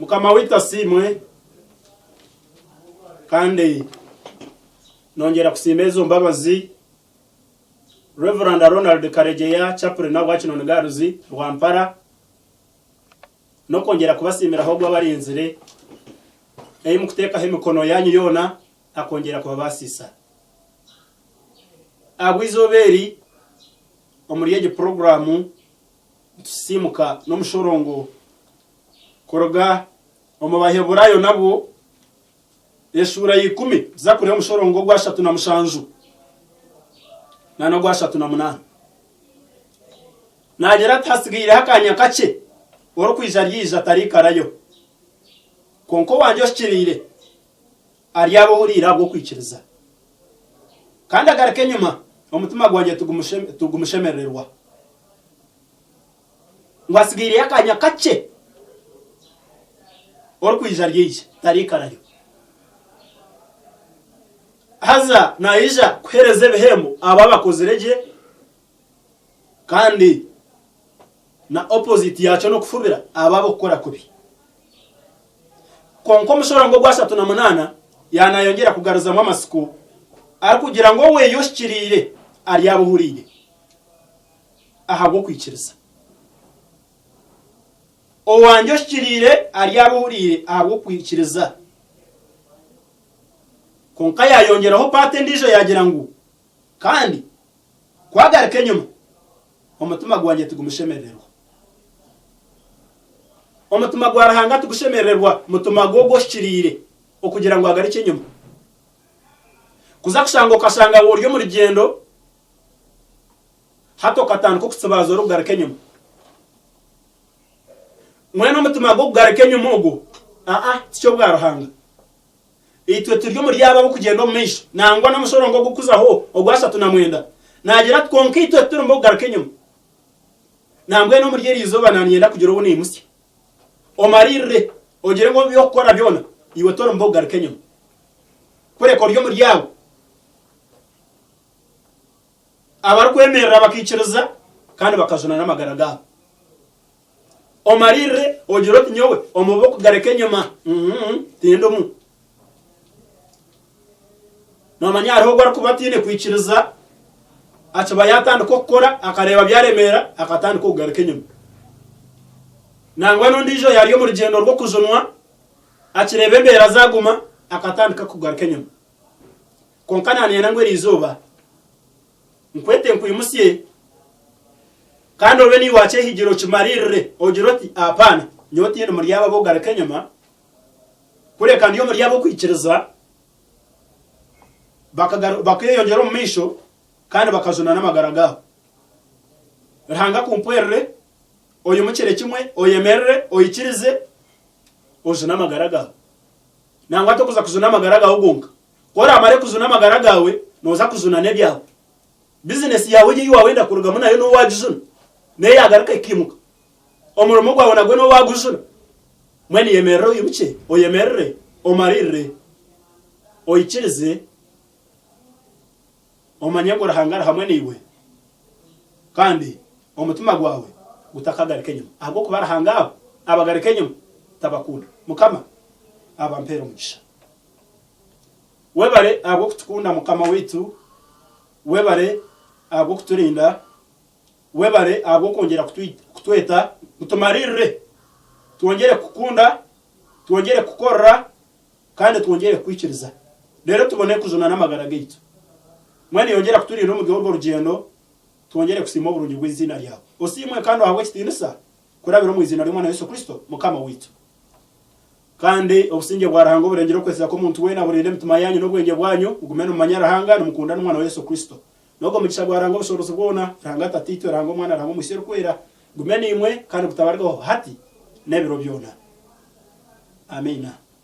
mukama wita simwe kandi nongera kusimezo mbabazi Reverend Ronald Karegeya chaplain na wacu none garuzi Rwampara no kongera kubasimira aho gwabarinzire mukuteka he mikono yanyu yona akongera kubabasisa agwizoberi omuriyeje programu simuka no mushorongo koroga omubaheburayo nabo Yeshura 10 zakuriye mushorongo gwa 3 na mushanju nano gwa 3 na 8 nagera tasigire hakanya kace oro kwijaryiza tarikarayo konko wanje oshikirire ari abo urira bwo kwikiriza kandi agarake nyuma omutima gwanje tugumushemererwa ngwasigire yakanya kace oro kwijaryiza tarikarayo haza naija kuhereze behemu ababakozereje kandi na opposite yacho no kufubira ababokora kubi konko mushora ngo gwasha tunamunana yanayongera kugaruza mu amasiku ari kugira ngo we yoshikirire ari yabuhuriye ahabo kwikiriza o wanje yoshikirire ari yabuhuriye ahabo kwikiriza konka yayongeraho pate ndijo yagira ngo kandi kwagarike nyuma omutima gwanje tugumushemererwa omutima gwarahanga tugushemererwa mutuma gogoshikirire okugira ngo agarike nyuma kuza kushanga okashanga woryo mu rugendo hato katanduko kutsibazo rugarike nyuma mwene omutima gogarike nyuma ogo cyo bwarahanga itwe turyo muri yaba kugenda mu misho nangwa namushorongo gukuzaho ogwasha tunamwenda nagira twonke itwe turumbo garike nyuma nambwe no muri yerizo bananyenda kugira ubuni musi omarire ogire ngo byokora byona iwe turumbo garike nyuma kure ko ryo muri yabo abarkwemerera bakikiriza kandi bakazuna n'amagaraga omarire ogire tinyowe omuboko garike nyuma tindo mu no manyaro gwa kubatine kwikiriza acaba yatandiko gukora akareba byaremera akatandiko kugaruka nyuma nangwa nondijo yari yo mu rugendo rwo kuzunwa akirebe mbera zaguma akatandika kugaruka nyuma konkana ne nangwe rizoba nkwete nkuyimusiye kandi obe ni wache higiro chumarire ogiroti apana nyoti yeno muri yaba bo garuka nyuma kure kandi yo muri yabo kwikiriza bakayongera mu misho kandi bakazuna n'amagaraga rihanga kumpwerere oyo mukire kimwe oyemerere oyikirize ozuna amagaraga nangwa to kuza kuzuna amagaraga ugunga kora amare kuzuna amagaraga we noza kuzuna nebyawe business yawe yi wawenda kurugamo nayo no wajuzuna ne yagaruka ikimuka omurumo gwawe nagwe no waguzuna mwene yemerere oyo muke oyemerere omarire oyikirize omanyengo rahangara hamwe niwe kandi omutima gwawe gutakagarike nyuma ahubwo kubarahanga abagarike nyuma tabakunda mukama abampero mugisha webare abo kutukunda mukama wetu webare abo kuturinda webare abo kongera kutweta mutumarire tuongere kukunda tuongere kukorra kandi tuongere kwikiriza rero tubone kuzuna n'amagaraga yitu mwene yongera kuturira mu gihugu rugendo tuongere kusima uburungi bw'izina ryawe osimwe kandi wawe kitinisa kurabira mu izina ry'Umwana Yesu Kristo mukama witu kandi obusinge bwarahanga uburengero kwesa ko muntu wena burinde mutuma yanyu n'ubwenge bwanyu ugumene mu manyarahanga n'umukunda n'Umwana wa Yesu Kristo nogo mugisha bwaranga ubushobozi bwona ranga tatito ranga umwana ranga umusero kwera gumene imwe kandi butabarwaho hati nebiro byona amina.